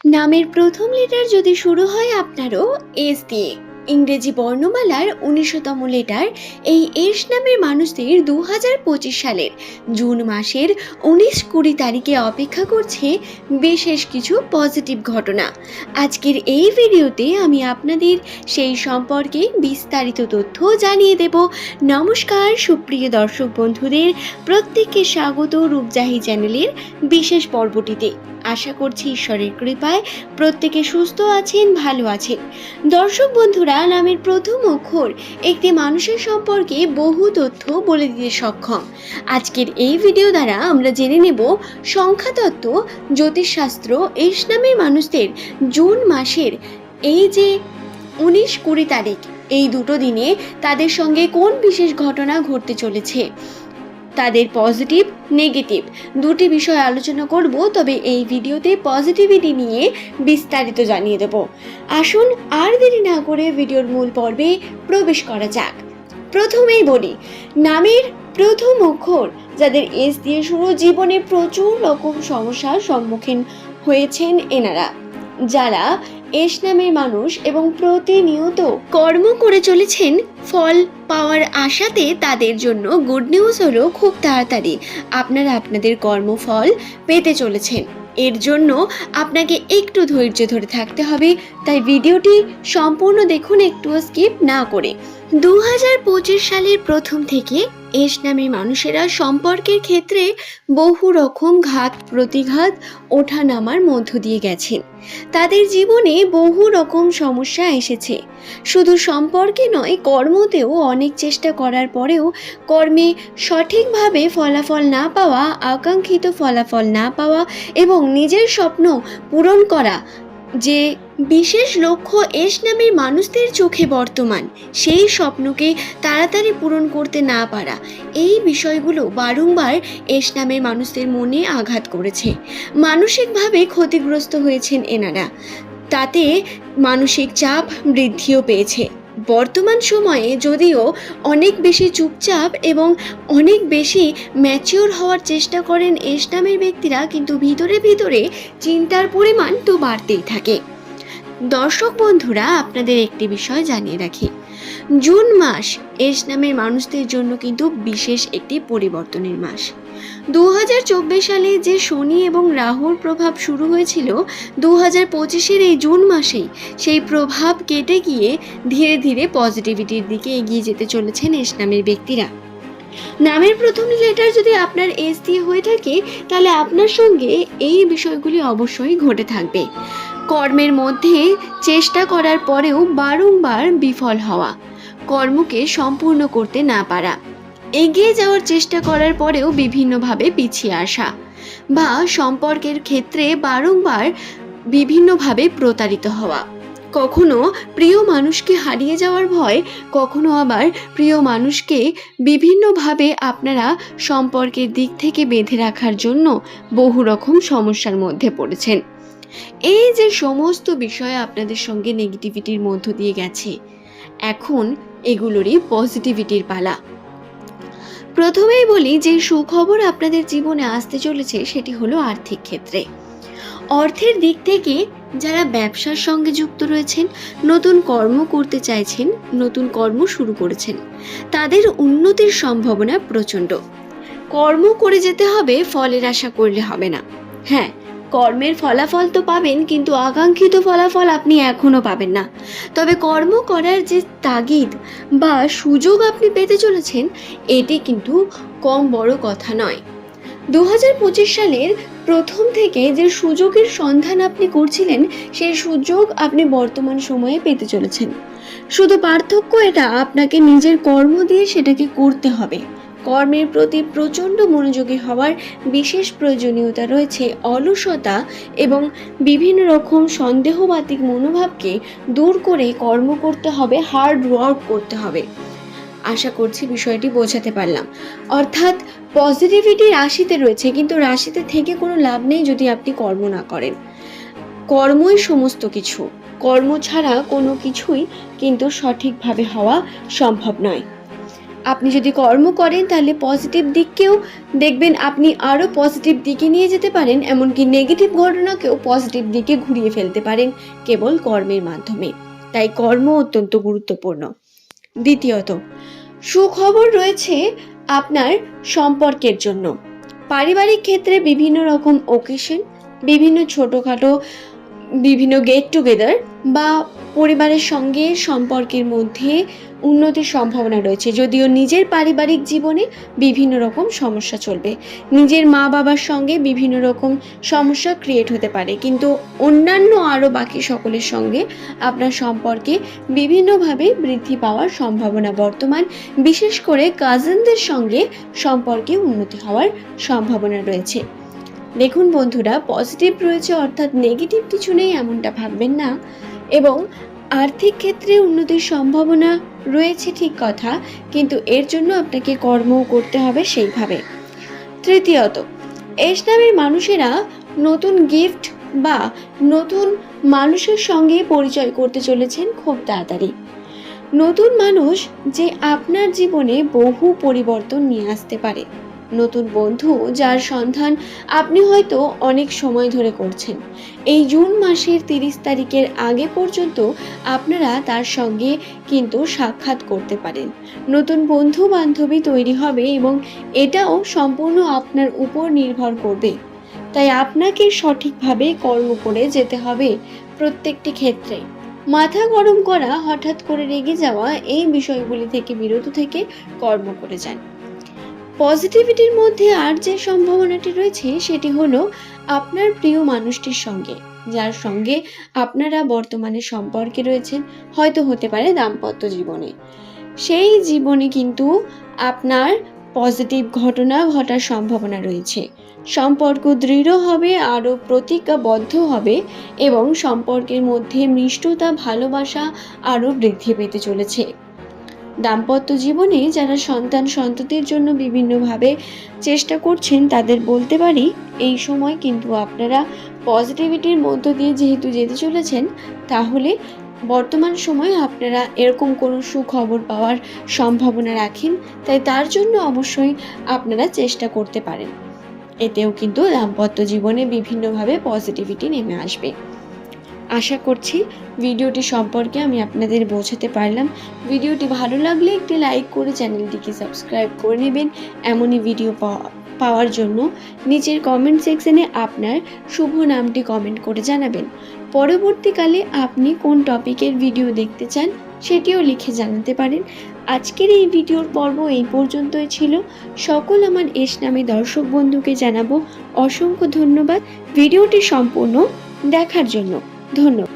নামের প্রথম লেটার যদি শুরু হয় আপনারও এস দিয়ে, ইংরেজি বর্ণমালার ১৯তম লেটার এই এস নামের মানুষদের ২০২৫ সালের জুন মাসের ১৯-২০ তারিখে অপেক্ষা করছে বিশেষ কিছু পজিটিভ ঘটনা। আজকের এই ভিডিওতে আমি আপনাদের সেই সম্পর্কে বিস্তারিত তথ্য জানিয়ে দেব। নমস্কার সুপ্রিয় দর্শক বন্ধুদের, প্রত্যেককে স্বাগত রূপজাহি চ্যানেলের বিশেষ পর্বটিতে। আশা করছি ঈশ্বরের কৃপায় প্রত্যেকে সুস্থ আছেন, ভালো আছেন। দর্শক বন্ধুরা, নামের প্রথম অক্ষর একটি মানুষের সম্পর্কে বহু তথ্য বলে দিতে সক্ষম। আজকের এই ভিডিও দ্বারা আমরা জেনে নেব সংখ্যাতত্ত্ব, জ্যোতিষশাস্ত্র, এস নামের মানুষদের জুন মাসের এই যে ১৯-২০ তারিখ, এই দুটো দিনে তাদের সঙ্গে কোন বিশেষ ঘটনা ঘটতে চলেছে, তাদের পজিটিভ নেগেটিভ দুটি বিষয় আলোচনা করব। তবে এই ভিডিওতে পজিটিভিটি নিয়ে বিস্তারিত জানিয়ে দেব। আসুন আর দেরি না করে ভিডিওর মূল পর্বে প্রবেশ করা যাক। প্রথমেই বলি, নামের প্রথম অক্ষর যাদের এস দিয়ে শুরু, জীবনে প্রচুর রকম সমস্যার সম্মুখীন হয়েছেন এনারা। যারা এস নামের মানুষ এবং প্রতিনিয়ত কর্ম করে চলেছেন ফল পাওয়ার আশাতে, তাদের জন্য গুড নিউজ হলো খুব তাড়াতাড়ি আপনারা আপনাদের কর্মফল পেতে চলেছেন। এর জন্য আপনাকে একটু ধৈর্য ধরে থাকতে হবে, তাই ভিডিওটি সম্পূর্ণ দেখুন, একটুও স্কিপ না করে। ২০২৫ সালের প্রথম থেকে এস নামের মানুষেরা সম্পর্কের ক্ষেত্রে বহু রকম ঘাত প্রতিঘাত ওঠা নামার মধ্য দিয়ে গেছেন। তাদের জীবনে বহু রকম সমস্যা এসেছে। শুধু সম্পর্কে নয়, কর্মতেও অনেক চেষ্টা করার পরেও কর্মে সঠিকভাবে ফলাফল না পাওয়া, আকাঙ্ক্ষিত ফলাফল না পাওয়া এবং নিজের স্বপ্ন পূরণ করা যে বিশেষ লক্ষ্য এস নামের মানুষদের চোখে বর্তমান, সেই স্বপ্নকে তাড়াতাড়ি পূরণ করতে না পারা, এই বিষয়গুলো বারংবার এস নামের মানুষদের মনে আঘাত করেছে। মানসিকভাবে ক্ষতিগ্রস্ত হয়েছেন এনারা, তাতে মানসিক চাপ বৃদ্ধিও পেয়েছে। বর্তমান সময়ে যদিও অনেক বেশি চুপচাপ এবং অনেক বেশি ম্যাচিওর হওয়ার চেষ্টা করেন এস নামের ব্যক্তিরা, কিন্তু ভিতরে ভিতরে চিন্তার পরিমাণ তো বাড়তেই থাকে। দর্শক বন্ধুরা, আপনাদের একটি বিষয় জানিয়ে রাখি, জুন মাস এস নামের মানুষদের জন্য কিন্তু বিশেষ একটি পরিবর্তনের মাস। ২০২৪ সালে যে শনি এবং রাহুর প্রভাব শুরু হয়েছিল, ২০২৫-এর এই জুন মাসেই সেই প্রভাব কেটে গিয়ে ধীরে ধীরে পজিটিভিটির দিকে এগিয়ে যেতে চলেছেন এস নামের ব্যক্তিরা। নামের প্রথম লেটার যদি আপনার এস দিয়ে হয়ে থাকে, তাহলে আপনার সঙ্গে এই বিষয়গুলি অবশ্যই ঘটে থাকবে। কর্মের মধ্যে চেষ্টা করার পরেও বারংবার বিফল হওয়া, কর্মকে সম্পূর্ণ করতে না পারা, এগিয়ে যাওয়ার চেষ্টা করার পরেও বিভিন্নভাবে পিছিয়ে আসা, বা সম্পর্কের ক্ষেত্রে বারংবার বিভিন্নভাবে প্রতারিত হওয়া, কখনো প্রিয় মানুষকে হারিয়ে যাওয়ার ভয়, কখনো আবার প্রিয় মানুষকে বিভিন্নভাবে আপনারা সম্পর্কের দিক থেকে বেঁধে রাখার জন্য বহু রকম সমস্যার মধ্যে পড়েছেন। এই যে সমস্ত বিষয় আপনাদের সঙ্গে নেগেটিভিটির মধ্য দিয়ে গেছে, এখন এগুলোরই পজিটিভিটির পালা। প্রথমেই বলি, যে সুখবর আপনাদের জীবনে আসতে চলেছে সেটি হলো আর্থিক ক্ষেত্রে। অর্থের দিক থেকে যারা ব্যবসার সঙ্গে যুক্ত রয়েছেন, নতুন কর্ম করতে চাইছেন, নতুন কর্ম শুরু করেছেন, তাদের উন্নতির সম্ভাবনা প্রচণ্ড। কর্ম করে যেতে হবে, ফলের আশা করলে হবে না। হ্যাঁ, কর্মের ফলাফল তো পাবেন, কিন্তু আকাঙ্ক্ষিত ফলাফল আপনি এখনও পাবেন না। তবে কর্ম করার যে তাগিদ বা সুযোগ আপনি পেতে চলেছেন, এটি কিন্তু কম বড় কথা নয়। ২০২৫ সালের প্রথম থেকে যে সুযোগের সন্ধান আপনি করছিলেন, সেই সুযোগ আপনি বর্তমান সময়ে পেতে চলেছেন। শুধু পার্থক্য এটা, আপনাকে নিজের কর্ম দিয়ে সেটাকে করতে হবে। কর্মের প্রতি প্রচণ্ড মনোযোগী হওয়ার বিশেষ প্রয়োজনীয়তা রয়েছে। অলসতা এবং বিভিন্ন রকম সন্দেহবাতিক মনোভাবকে দূর করে কর্ম করতে হবে, হার্ড ওয়ার্ক করতে হবে। আশা করছি বিষয়টি বোঝাতে পারলাম। অর্থাৎ পজিটিভিটি রাশিতে রয়েছে, কিন্তু রাশিতে থেকে কোনো লাভ নেই যদি আপনি কর্ম না করেন। কর্মই সমস্ত কিছু, কর্ম ছাড়া কোনো কিছুই কিন্তু সঠিকভাবে হওয়া সম্ভব নয়। আপনি যদি কর্ম করেন তাহলে পজিটিভ দিককেও দেখবেন আপনি আরও পজিটিভ দিকে নিয়ে যেতে পারেন, এমনকি নেগেটিভ ঘটনাকেও পজিটিভ দিকে ঘুরিয়ে ফেলতে পারেন কেবল কর্মের মাধ্যমে। তাই কর্ম অত্যন্ত গুরুত্বপূর্ণ। দ্বিতীয়ত, সুখবর রয়েছে আপনার সম্পর্কের জন্য। পারিবারিক ক্ষেত্রে বিভিন্ন রকম ওকেশন, বিভিন্ন ছোটোখাটো বিভিন্ন গেট টুগেদার বা পরিবারের সঙ্গে সম্পর্কের মধ্যে উন্নতির সম্ভাবনা রয়েছে। যদিও নিজের পারিবারিক জীবনে বিভিন্ন রকম সমস্যা চলবে, নিজের মা বাবার সঙ্গে বিভিন্ন রকম সমস্যা ক্রিয়েট হতে পারে, কিন্তু অন্যান্য আরও বাকি সকলের সঙ্গে আপনার সম্পর্কে বিভিন্নভাবে বৃদ্ধি পাওয়ার সম্ভাবনা বর্তমান। বিশেষ করে কাজিনদের সঙ্গে সম্পর্কে উন্নতি হওয়ার সম্ভাবনা রয়েছে। দেখুন বন্ধুরা, পজিটিভ রয়েছে অর্থাৎ নেগেটিভ কিছু নেই এমনটা ভাববেন না। এবং আর্থিক ক্ষেত্রে উন্নতির সম্ভাবনা রয়েছে ঠিক কথা, কিন্তু এর জন্য আপনাকে কর্মও করতে হবে সেইভাবে। তৃতীয়ত, এস নামের মানুষেরা নতুন গিফট বা নতুন মানুষের সঙ্গে পরিচয় করতে চলেছেন খুব তাড়াতাড়ি। নতুন মানুষ যে আপনার জীবনে বহু পরিবর্তন নিয়ে আসতে পারে। নতুন বন্ধু যার সন্ধান আপনি হয়তো অনেক সময় ধরে করছেন, এই জুন মাসের 30 তারিখের আগে পর্যন্ত আপনারা তার সঙ্গে কিন্তু সাক্ষাৎ করতে পারেন। নতুন বন্ধু বান্ধবী তৈরি হবে এবং এটাও সম্পূর্ণ আপনার উপর নির্ভর করবে। তাই আপনাকে সঠিকভাবে কর্ম করে যেতে হবে প্রত্যেকটি ক্ষেত্রে। মাথা গরম করা, হঠাৎ করে রেগে যাওয়া, এই বিষয়গুলি থেকে বিরত থেকে কর্ম করে যান। পজিটিভিটির মধ্যে আর যে সম্ভাবনাটি রয়েছে সেটি হলো আপনার প্রিয় মানুষটির সঙ্গে, যার সঙ্গে আপনারা বর্তমানে সম্পর্কে রয়েছেন, হয়তো হতে পারে দাম্পত্য জীবনে। সেই জীবনে কিন্তু আপনার পজিটিভ ঘটনা ঘটার সম্ভাবনা রয়েছে। সম্পর্ক দৃঢ় হবে, আরও প্রতিজ্ঞাবদ্ধ হবে এবং সম্পর্কের মধ্যে মিষ্টতা, ভালোবাসা আরও বৃদ্ধি পেতে চলেছে। দাম্পত্য জীবনে যারা সন্ততির জন্য বিভিন্নভাবে চেষ্টা করছেন তাদের বলতে পারি, এই সময় কিন্তু আপনারা পজিটিভিটির মধ্য দিয়ে যেহেতু যেতে চলেছেন, তাহলে বর্তমান সময়ে আপনারা এরকম কোনো সুখবর পাওয়ার সম্ভাবনা রাখেন। তাই তার জন্য অবশ্যই আপনারা চেষ্টা করতে পারেন। এতেও কিন্তু দাম্পত্য জীবনে বিভিন্নভাবে পজিটিভিটি নেমে আসবে। আশা করছি ভিডিওটি সম্পর্কে আমি আপনাদের বোঝাতে পারলাম। ভিডিওটি ভালো লাগলে একটি লাইক করে চ্যানেলটিকে সাবস্ক্রাইব করে নেবেন। এমনই ভিডিও পাওয়ার জন্য নিচের কমেন্ট সেকশনে আপনার শুভ নামটি কমেন্ট করে জানাবেন। পরবর্তীকালে আপনি কোন টপিকের ভিডিও দেখতে চান সেটিও লিখে জানাতে পারেন। আজকের এই ভিডিওর পর্ব এই পর্যন্তই ছিল। সকল আমার এস নামে দর্শক বন্ধুকে জানাবো অসংখ্য ধন্যবাদ ভিডিওটি সম্পূর্ণ দেখার জন্য। ধন্যবাদ।